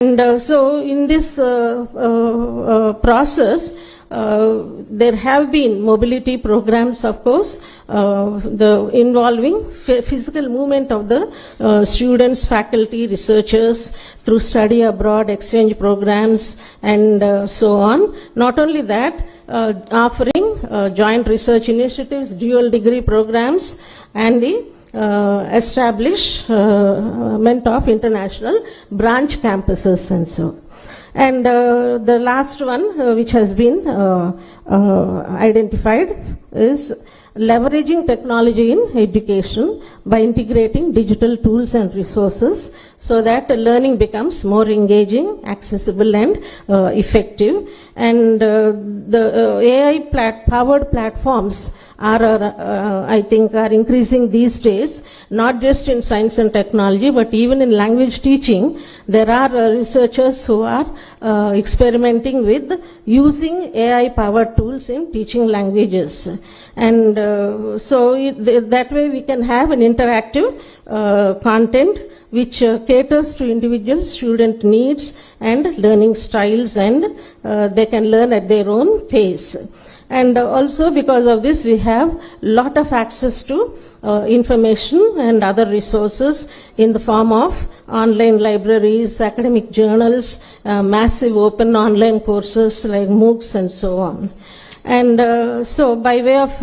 And so in this process, there have been mobility programs, of course, involving physical movement of the students, faculty, researchers through study abroad, exchange programs, and so on. Not only that, offering joint research initiatives, dual degree programs, and the establishment of international branch campuses and so. And the last one which has been identified is leveraging technology in education by integrating digital tools and resources so that learning becomes more engaging, accessible, and effective. And the AI-powered platforms I think are increasing these days, not just in science and technology, but even in language teaching. There are researchers who are experimenting with using AI-powered tools in teaching languages. And so that way we can have an interactive content which caters to individual student needs and learning styles, and they can learn at their own pace. And also because of this, we have lot of access to information and other resources in the form of online libraries, academic journals, massive open online courses like MOOCs and so on. And so by way of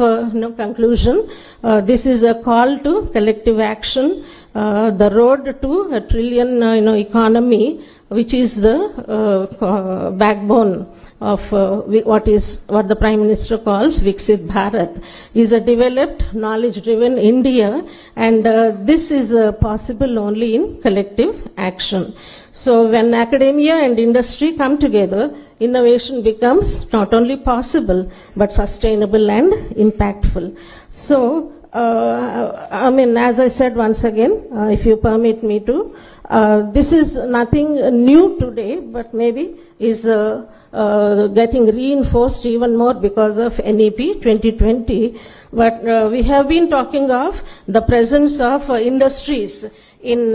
conclusion, this is a call to collective action, the road to a trillion economy, which is the backbone of what the Prime Minister calls Viksit Bharat, is a developed, knowledge-driven India, and this is possible only in collective action. So when academia and industry come together, innovation becomes not only possible, but sustainable and impactful. So, I mean, as I said once again, if you permit me to, this is nothing new today, but maybe is getting reinforced even more because of NEP 2020. But we have been talking of the presence of industries in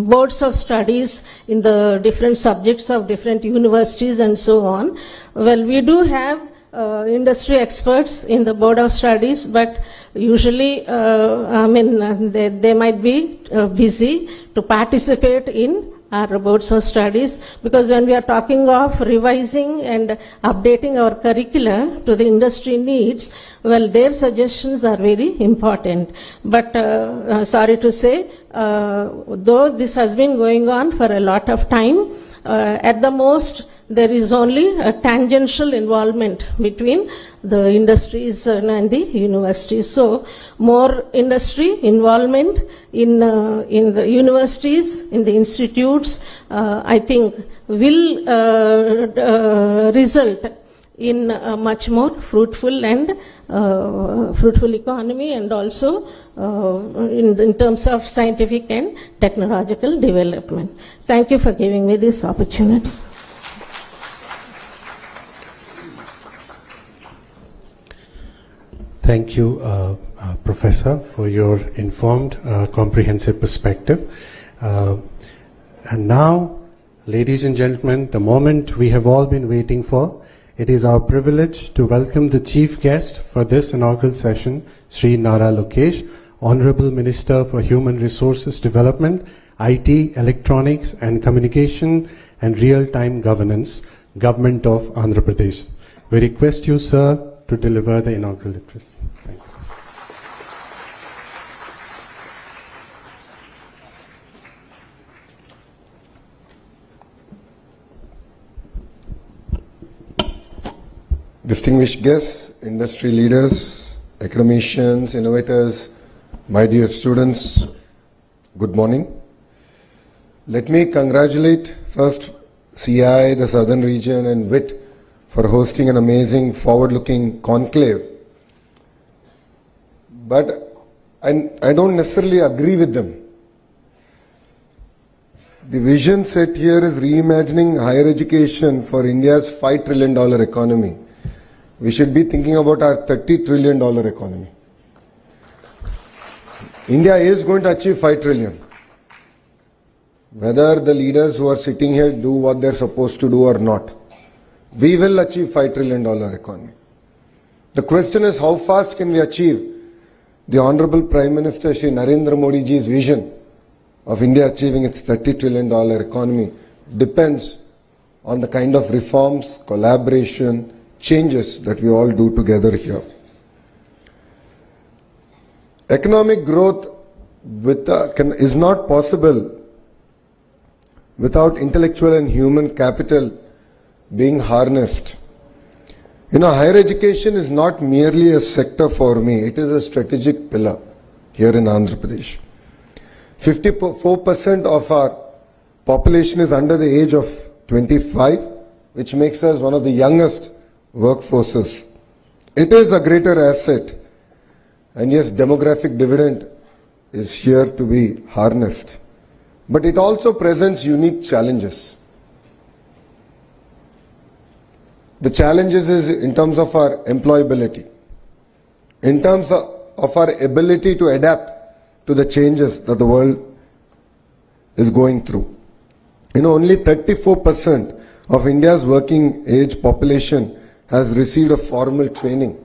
boards of studies in the different subjects of different universities and so on. Well, we do have industry experts in the board of studies, but usually, I mean, they might be busy to participate in our boards of studies, because when we are talking of revising and updating our curricula to the industry needs, well, their suggestions are very important. But sorry to say, though this has been going on for a lot of time, at the most, there is only a tangential involvement between the industries and the universities. So, more industry involvement in the universities, in the institutes, I think will result in a much more fruitful and fruitful economy, and also in terms of scientific and technological development. Thank you for giving me this opportunity. Thank you, Professor, for your informed, comprehensive perspective. And now, ladies and gentlemen, the moment we have all been waiting for, it is our privilege to welcome the chief guest for this inaugural session, Sri Nara Lokesh, Honorable Minister for Human Resources Development, IT, Electronics and Communication and Real-Time Governance, Government of Andhra Pradesh. We request you, sir, to deliver the inaugural address. Thank you. Distinguished guests, industry leaders, academicians, innovators, my dear students, good morning. Let me congratulate first CI, the Southern Region, and WIT for hosting an amazing forward-looking conclave. But I don't necessarily agree with them. The vision set here is reimagining higher education for India's $5 trillion economy. We should be thinking about our $30 trillion economy. India is going to achieve 5 trillion. whether the leaders who are sitting here do what they're supposed to do or not, we will achieve $5 trillion economy. The question is, how fast can we achieve the Honorable Prime Minister Shri Narendra Modi ji's vision of India achieving its $30 trillion economy depends on the kind of reforms, collaboration, changes that we all do together here. Economic growth is not possible without intellectual and human capital being harnessed. Higher education is not merely a sector for me, it is a strategic pillar here in Andhra Pradesh. 54% of our population is under the age of 25, which makes us one of the youngest workforces. It is a greater asset, and yes, demographic dividend is here to be harnessed. But it also presents unique challenges. The challenges is in terms of our employability, in terms of our ability to adapt to the changes that the world is going through. Only 34% of India's working age population has received a formal training.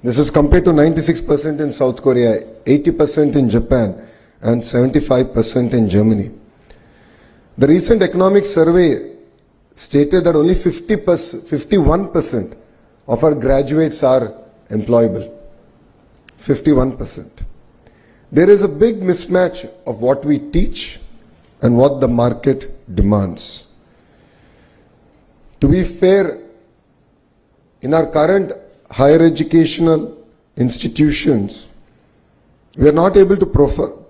This is compared to 96% in South Korea, 80% in Japan, and 75% in Germany. The recent economic survey stated that only 51% of our graduates are employable. 51%. There is a big mismatch of what we teach and what the market demands. To be fair, in our current higher educational institutions, we are not able to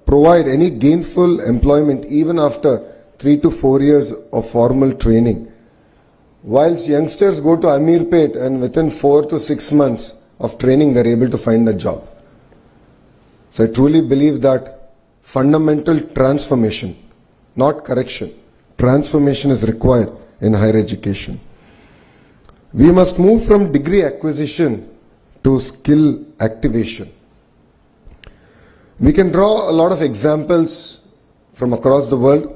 provide any gainful employment even after 3 to 4 years of formal training. Whilst youngsters go to Ameerpet and within 4 to 6 months of training, they're able to find a job. So I truly believe that fundamental transformation, not correction, transformation is required in higher education. We must move from degree acquisition to skill activation. We can draw a lot of examples from across the world.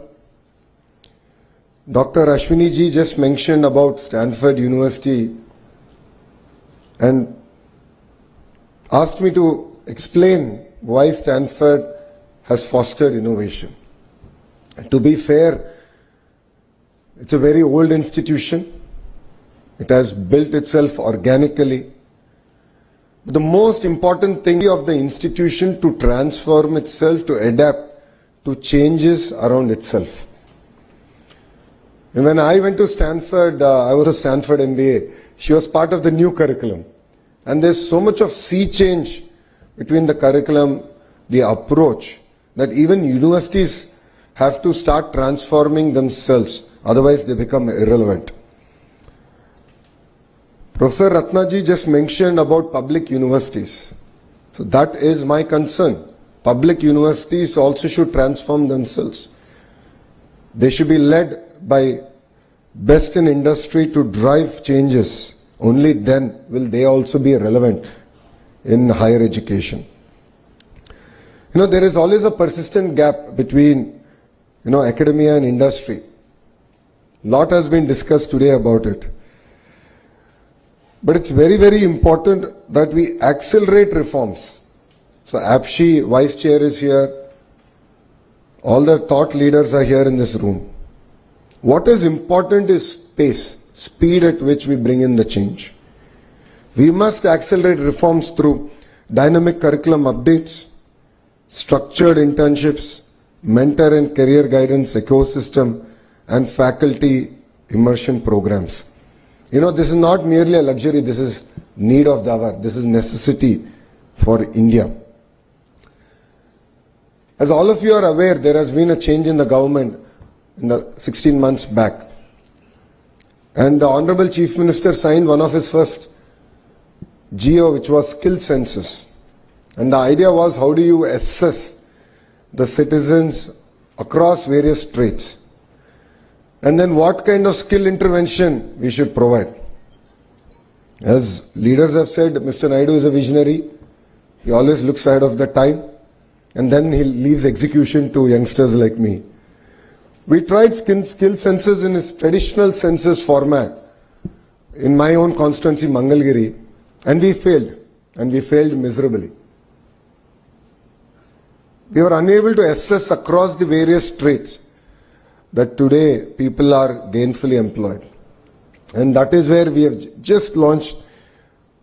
Dr. Ashwini ji just mentioned about Stanford University and asked me to explain why Stanford has fostered innovation. And to be fair, it's a very old institution. It has built itself organically. But the most important thing of the institution to transform itself, to adapt to changes around itself. And when I went to Stanford, I was a Stanford MBA. She was part of the new curriculum. And there's so much of sea change between the curriculum, the approach, that even universities have to start transforming themselves. Otherwise, they become irrelevant. Professor Ratnaji just mentioned about public universities. So that is my concern. Public universities also should transform themselves. They should be led by best in industry to drive changes. Only then will they also be relevant in higher education. There is always a persistent gap between academia and industry. Lot has been discussed today about it. But it's very, very important that we accelerate reforms. So APSHI Vice Chair is here. All the thought leaders are here in this room. What is important is pace, speed at which we bring in the change. We must accelerate reforms through dynamic curriculum updates, structured internships, mentor and career guidance ecosystem, and faculty immersion programs. This is not merely a luxury, this is need of the hour, this is necessity for India. As all of you are aware, there has been a change in the government in the 16 months back. And the Honorable Chief Minister signed one of his first GO, which was skill census. And the idea was, how do you assess the citizens across various traits? And then what kind of skill intervention we should provide? As leaders have said, Mr. Naidu is a visionary. He always looks ahead of the time. And then he leaves execution to youngsters like me. We tried skill census in its traditional census format in my own constituency, Mangalgiri, and we failed miserably. We were unable to assess across the various traits that today people are gainfully employed. And that is where we have just launched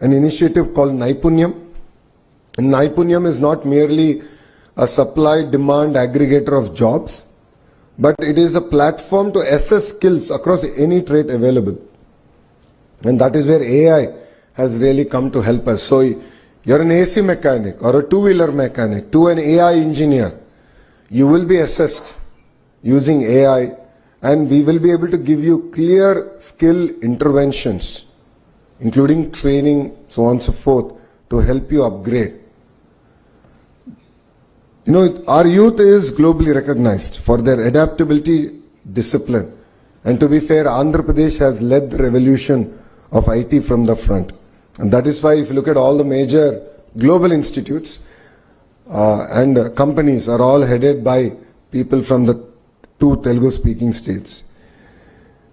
an initiative called Naipunyam. And Naipunyam is not merely a supply-demand aggregator of jobs, but it is a platform to assess skills across any trait available. And that is where AI has really come to help us. So you're an AC mechanic or a two-wheeler mechanic to an AI engineer, you will be assessed using AI, and we will be able to give you clear skill interventions, including training, so on and so forth, to help you upgrade. You know, our youth is globally recognized for their adaptability, discipline. And to be fair, Andhra Pradesh has led the revolution of IT from the front. And that is why if you look at all the major global institutes and companies are all headed by people from the 2 Telugu-speaking states.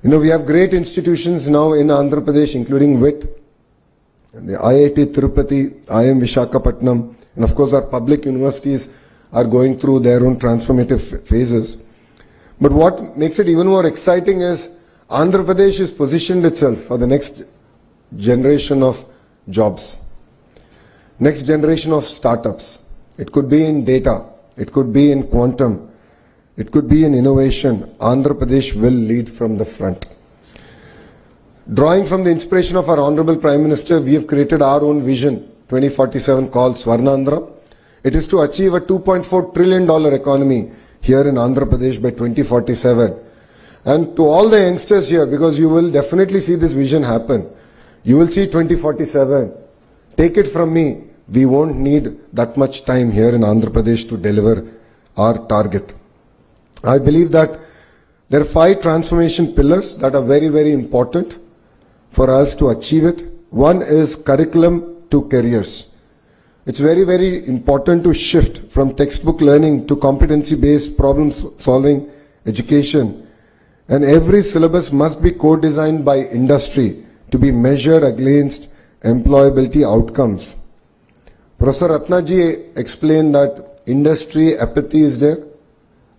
You know, we have great institutions now in Andhra Pradesh, including WIT, and the IIT Tirupati, IIM Visakhapatnam, and of course our public universities are going through their own transformative phases. But what makes it even more exciting is Andhra Pradesh has positioned itself for the next generation of jobs, next generation of startups. It could be in data, it could be in quantum, it could be in innovation. Andhra Pradesh will lead from the front. Drawing from the inspiration of our Honorable Prime Minister, we have created our own vision 2047 called Swarnandhra. It is to achieve a $2.4 trillion economy here in Andhra Pradesh by 2047. And to all the youngsters here, because you will definitely see this vision happen, you will see 2047. Take it from me, we won't need that much time here in Andhra Pradesh to deliver our target. I believe that there are 5 transformation pillars that are very, very important for us to achieve it. One is curriculum to careers. It's very, very important to shift from textbook learning to competency-based problem-solving education. And every syllabus must be co-designed by industry to be measured against employability outcomes. Professor Ratnaji explained that industry apathy is there.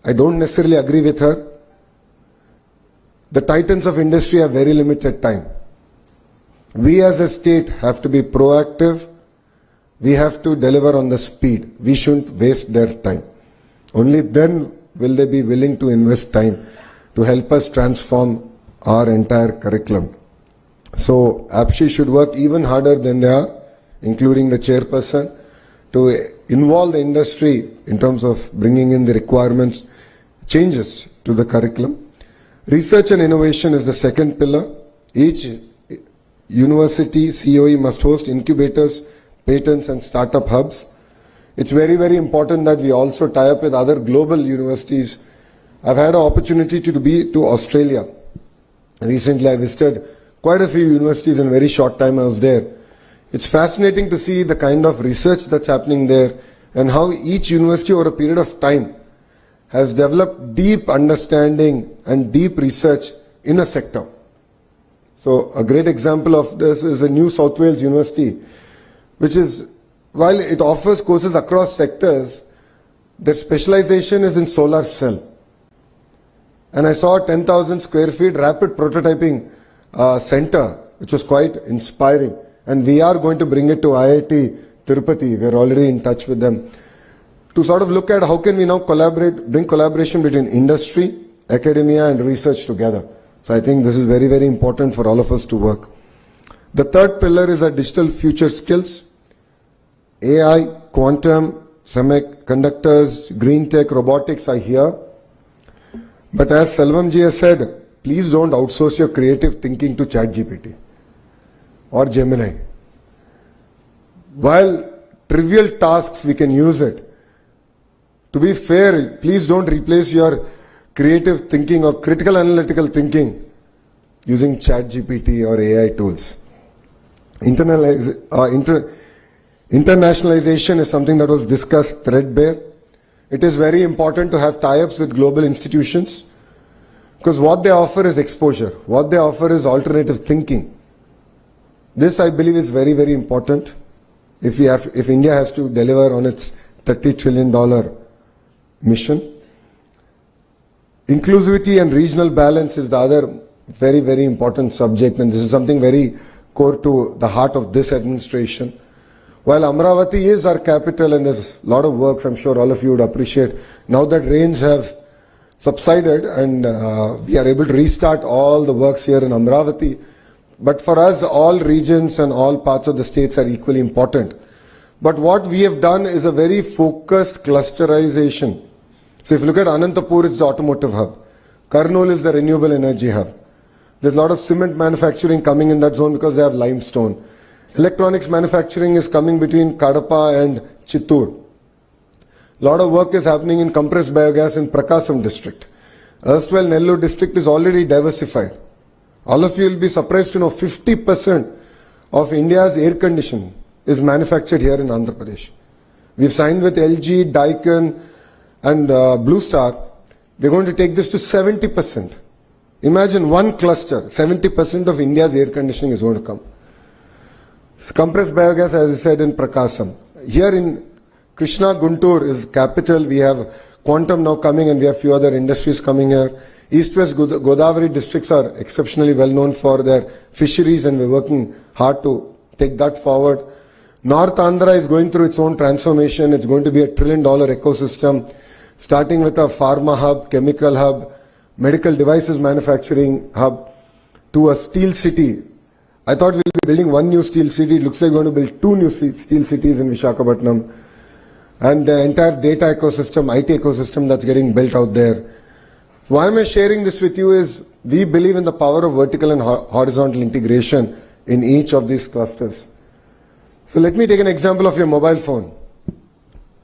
I don't necessarily agree with her. The titans of industry have very limited time. We as a state have to be proactive. We have to deliver on the speed. We shouldn't waste their time. Only then will they be willing to invest time to help us transform our entire curriculum. So APSHI should work even harder than they are, including the chairperson, to involve the industry in terms of bringing in the requirements, changes to the curriculum. Research and innovation is the second pillar. Each university COE must host incubators, patents and startup hubs. It's very, very important that we also tie up with other global universities. I've had an opportunity to be to Australia. Recently I visited quite a few universities in a very short time I was there. It's fascinating to see the kind of research that's happening there and how each university over a period of time has developed deep understanding and deep research in a sector. So a great example of this is a New South Wales University, which is, while it offers courses across sectors, their specialization is in solar cell. And I saw a 10,000 square feet rapid prototyping center, which was quite inspiring. And we are going to bring it to IIT Tirupati. We're already in touch with them to sort of look at how can we now bring collaboration between industry, academia and research together. So I think this is very, very important for all of us to work. The third pillar is our digital future skills. AI, quantum, semiconductors, green tech, robotics are here. But as Selvam ji has said, please don't outsource your creative thinking to ChatGPT or Gemini. While trivial tasks, we can use it. To be fair, please don't replace your creative thinking or critical analytical thinking using ChatGPT or AI tools. Internationalization is something that was discussed threadbare. It is very important to have tie-ups with global institutions Because what they offer is exposure. What they offer is alternative thinking. This, I believe, is very, very important if India has to deliver on its $30 trillion mission. Inclusivity and regional balance is the other very, very important subject, and this is something very core to the heart of this administration. While Amravati is our capital and there's a lot of work, I'm sure all of you would appreciate, now that rains have subsided and we are able to restart all the works here in Amravati. But for us, all regions and all parts of the states are equally important. But what we have done is a very focused clusterization. So if you look at Anantapur, it's the automotive hub. Kurnool is the renewable energy hub. There's a lot of cement manufacturing coming in that zone because they have limestone. Electronics manufacturing is coming between Kadapa and Chittoor. A lot of work is happening in compressed biogas in Prakasam district. Erstwhile Nellore district is already diversified. All of you will be surprised to know 50% of India's air conditioning is manufactured here in Andhra Pradesh. We've signed with LG, Daikin and Blue Star. We're going to take this to 70%. Imagine one cluster, 70% of India's air conditioning is going to come. Compressed biogas, as I said, in Prakasam. Here in Krishna Guntur is capital. We have Quantum now coming and we have few other industries coming here. East-West Godavari districts are exceptionally well known for their fisheries and we're working hard to take that forward. North Andhra is going through its own transformation. It's going to be a $1 trillion ecosystem, starting with a pharma hub, chemical hub, medical devices manufacturing hub, to a steel city. I thought we'll be building one new steel city. It looks like we're going to build two new steel cities in Visakhapatnam. And the entire data ecosystem, IT ecosystem that's getting built out there. Why am I sharing this with you is we believe in the power of vertical and horizontal integration in each of these clusters. So let me take an example of your mobile phone.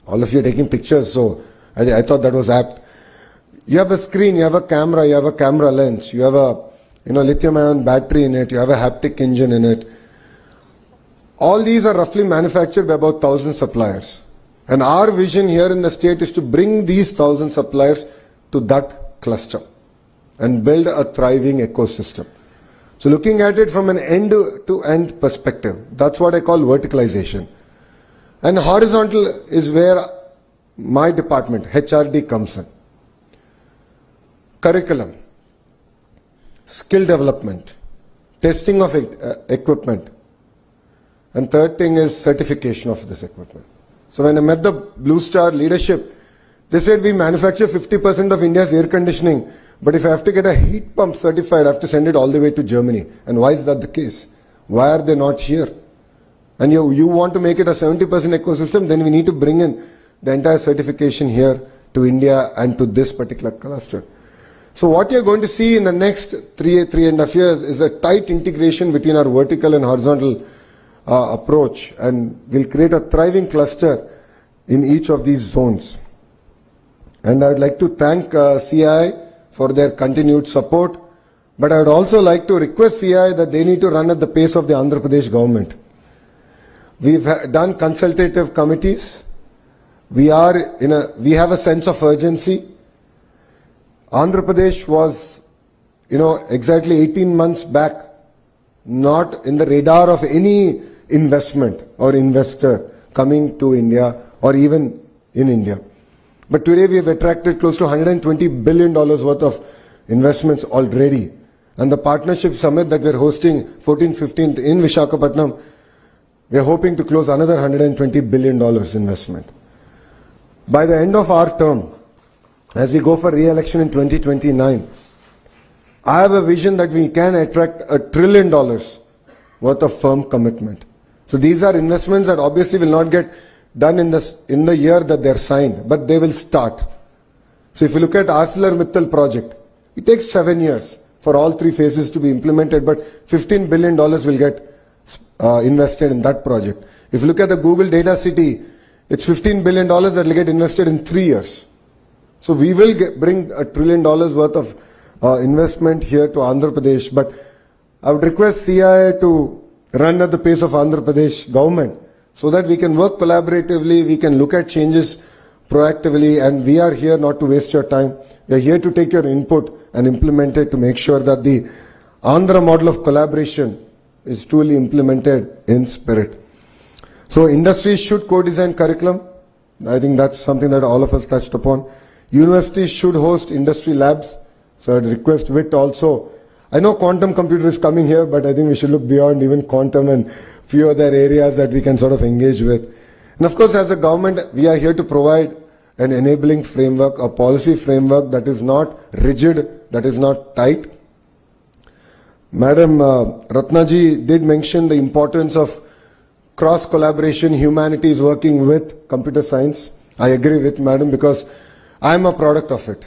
All of you are taking pictures, so I thought that was apt. You have a screen, you have a camera, you have a camera lens, you have a lithium-ion battery in it, you have a haptic engine in it. All these are roughly manufactured by about 1,000 suppliers. And our vision here in the state is to bring these 1,000 suppliers to that cluster and build a thriving ecosystem. So looking at it from an end-to-end perspective, that's what I call verticalization. And horizontal is where my department, HRD, comes in. Curriculum, skill development, testing of equipment, and third thing is certification of this equipment. So when I met the Blue Star leadership, they said we manufacture 50% of India's air conditioning, but if I have to get a heat pump certified, I have to send it all the way to Germany. And why is that the case? Why are they not here? And you want to make it a 70% ecosystem, then we need to bring in the entire certification here to India and to this particular cluster. So what you're going to see in the next 3.5 years is a tight integration between our vertical and horizontal approach, and we'll create a thriving cluster in each of these zones. And I would like to thank CI for their continued support, but I would also like to request CI that they need to run at the pace of the Andhra Pradesh government. We've done consultative committees. We have a sense of urgency. Andhra Pradesh was, exactly 18 months back, not in the radar of any investment or investor coming to India or even in India. But today we have attracted close to $120 billion worth of investments already. And the partnership summit that we're hosting 14th, 15th in Visakhapatnam, we're hoping to close another $120 billion investment. By the end of our term, as we go for re-election in 2029, I have a vision that we can attract $1 trillion worth of firm commitment. So these are investments that obviously will not get done in the year that they're signed, but they will start. So if you look at ArcelorMittal project, it takes 7 years for all 3 phases to be implemented, but $15 billion will get invested in that project. If you look at the Google Data City, it's $15 billion that will get invested in 3 years. So we will bring $1 trillion worth of investment here to Andhra Pradesh, but I would request CI to run at the pace of Andhra Pradesh government so that we can work collaboratively, we can look at changes proactively, and we are here not to waste your time. We are here to take your input and implement it to make sure that the Andhra model of collaboration is truly implemented in spirit. So industries should co-design curriculum. I think that's something that all of us touched upon. Universities should host industry labs. So I'd request WIT also. I know quantum computer is coming here, but I think we should look beyond even quantum and few other areas that we can sort of engage with. And of course, as a government, we are here to provide an enabling framework, a policy framework that is not rigid, that is not tight. Madam Ratnaji did mention the importance of cross collaboration, humanities working with computer science. I agree with Madam because I am a product of it.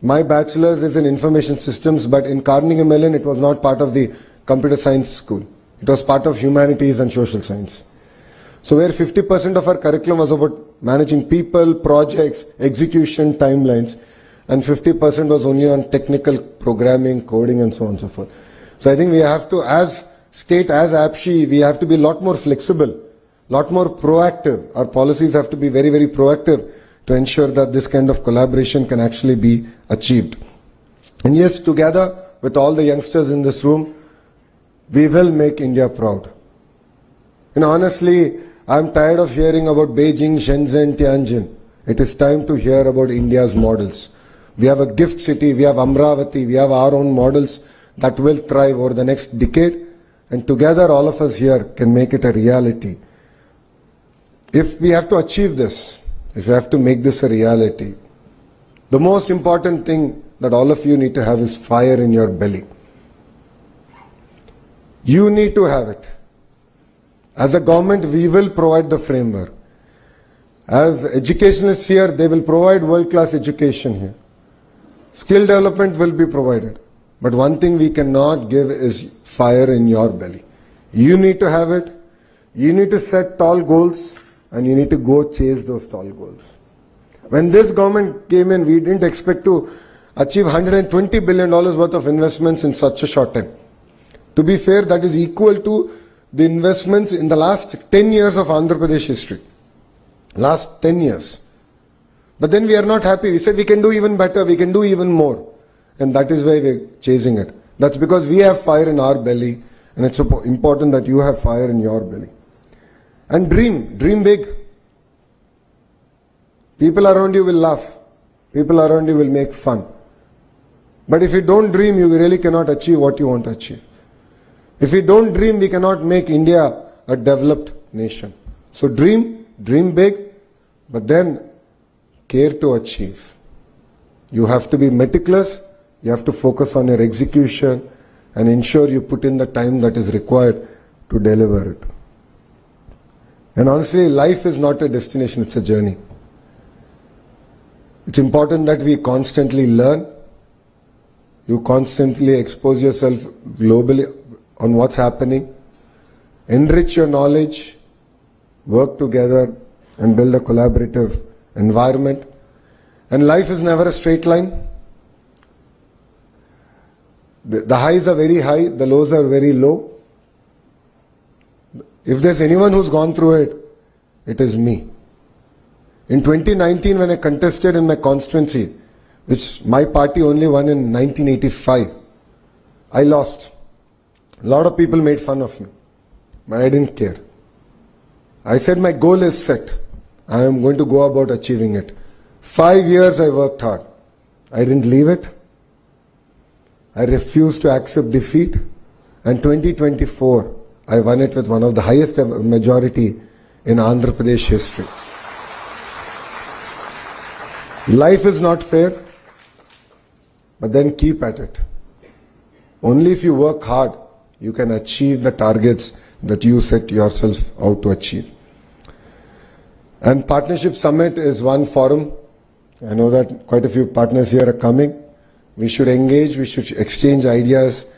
My bachelor's is in information systems, but in Carnegie Mellon it was not part of the computer science school. It was part of humanities and social science. So where 50% of our curriculum was about managing people, projects, execution, timelines, and 50% was only on technical programming, coding and so on and so forth. So I think we have to, as state, as APSHI, we have to be a lot more flexible, lot more proactive. Our policies have to be very, very proactive to ensure that this kind of collaboration can actually be achieved. And yes, together with all the youngsters in this room, we will make India proud. And honestly, I'm tired of hearing about Beijing, Shenzhen, Tianjin. It is time to hear about India's models. We have a gift city, we have Amravati, we have our own models that will thrive over the next decade. And together, all of us here can make it a reality. If we have to achieve this, if you have to make this a reality, the most important thing that all of you need to have is fire in your belly. You need to have it. As a government, we will provide the framework. As educationalists here, they will provide world-class education here. Skill development will be provided. But one thing we cannot give is fire in your belly. You need to have it. You need to set tall goals. And you need to go chase those tall goals. When this government came in, we didn't expect to achieve $120 billion worth of investments in such a short time. To be fair, that is equal to the investments in the last 10 years of Andhra Pradesh history. Last 10 years. But then we are not happy. We said we can do even better, we can do even more. And that is why we're chasing it. That's because we have fire in our belly, and it's important that you have fire in your belly. And dream big. People around you will laugh. People around you will make fun. But if you don't dream, you really cannot achieve what you want to achieve. If we don't dream, we cannot make India a developed nation. So dream big, but then care to achieve. You have to be meticulous, you have to focus on your execution and ensure you put in the time that is required to deliver it. And honestly, life is not a destination, it's a journey. It's important that we constantly learn. You constantly expose yourself globally on what's happening. Enrich your knowledge, work together and build a collaborative environment. And life is never a straight line. The highs are very high, the lows are very low. If there's anyone who's gone through it, it is me. In 2019, when I contested in my constituency, which my party only won in 1985, I lost. A lot of people made fun of me, but I didn't care. I said my goal is set. I am going to go about achieving it. 5 years I worked hard. I didn't leave it. I refused to accept defeat. And 2024, I won it with one of the highest majority in Andhra Pradesh history. Life is not fair, but then keep at it. Only if you work hard, you can achieve the targets that you set yourself out to achieve. And Partnership Summit is one forum. I know that quite a few partners here are coming. We should engage, we should exchange ideas.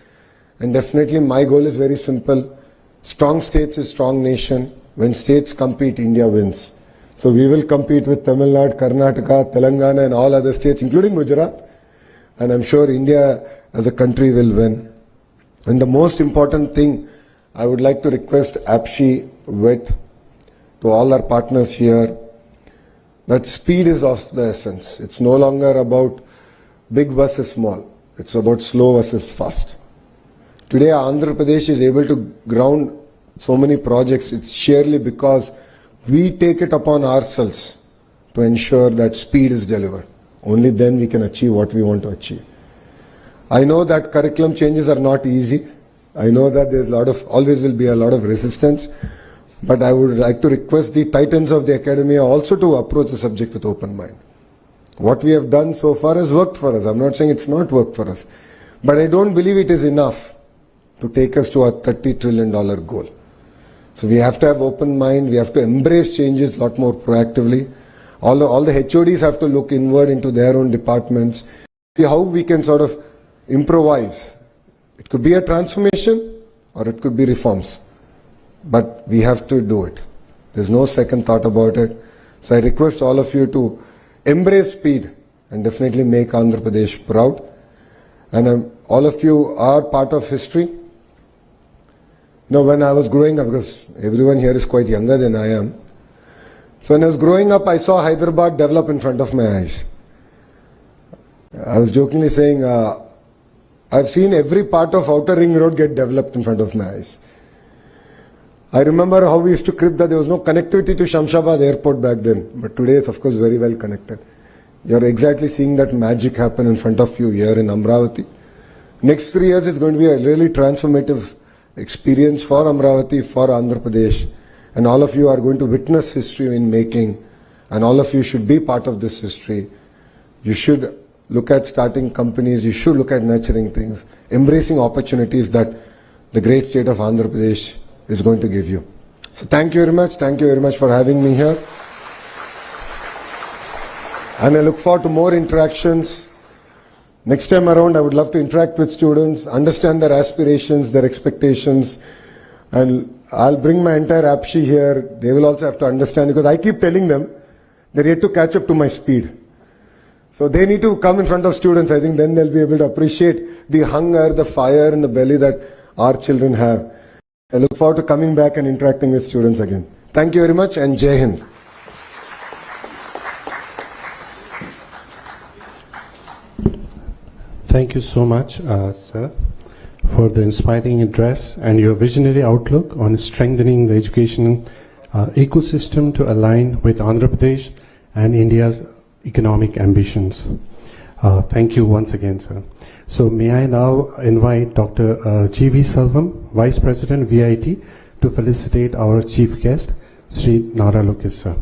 And definitely my goal is very simple. Strong states is strong nation. When states compete, India wins. So we will compete with Tamil Nadu, Karnataka, Telangana and all other states, including Gujarat. And I'm sure India as a country will win. And the most important thing, I would like to request APSHI, WIT, to all our partners here, that speed is of the essence. It's no longer about big versus small. It's about slow versus fast. Today, Andhra Pradesh is able to ground so many projects. It's sheerly because we take it upon ourselves to ensure that speed is delivered. Only then we can achieve what we want to achieve. I know that curriculum changes are not easy. I know that there's always will be a lot of resistance. But I would like to request the titans of the academia also to approach the subject with open mind. What we have done so far has worked for us. I'm not saying it's not worked for us. But I don't believe it is enough to take us to our $30 trillion goal. So we have to have open mind. We have to embrace changes a lot more proactively. All the HODs have to look inward into their own departments. See how we can sort of improvise. It could be a transformation or it could be reforms. But we have to do it. There's no second thought about it. So I request all of you to embrace speed and definitely make Andhra Pradesh proud. And all of you are part of history. You know, when I was growing up, because everyone here is quite younger than I am. So when I was growing up, I saw Hyderabad develop in front of my eyes. I was jokingly saying, I've seen every part of Outer Ring Road get developed in front of my eyes. I remember how we used to crib that there was no connectivity to Shamshabad airport back then. But today it's of course very well connected. You're exactly seeing that magic happen in front of you here in Amravati. Next 3 years is going to be a really transformative experience for Amravati, for Andhra Pradesh. And all of you are going to witness history in making. And all of you should be part of this history. You should look at starting companies. You should look at nurturing things. Embracing opportunities that the great state of Andhra Pradesh is going to give you. So thank you very much. Thank you very much for having me here. And I look forward to more interactions. Next time around, I would love to interact with students, understand their aspirations, their expectations. And I'll bring my entire APSHI here. They will also have to understand because I keep telling them they're yet to catch up to my speed. So they need to come in front of students. I think then they'll be able to appreciate the hunger, the fire in the belly that our children have. I look forward to coming back and interacting with students again. Thank you very much and Jai Hind. Thank you so much, sir, for the inspiring address and your visionary outlook on strengthening the education ecosystem to align with Andhra Pradesh and India's economic ambitions. Thank you once again, sir. So may I now invite Dr. G.V. Selvam, Vice President, VIT, to felicitate our chief guest, Sri Nara Lokis, sir.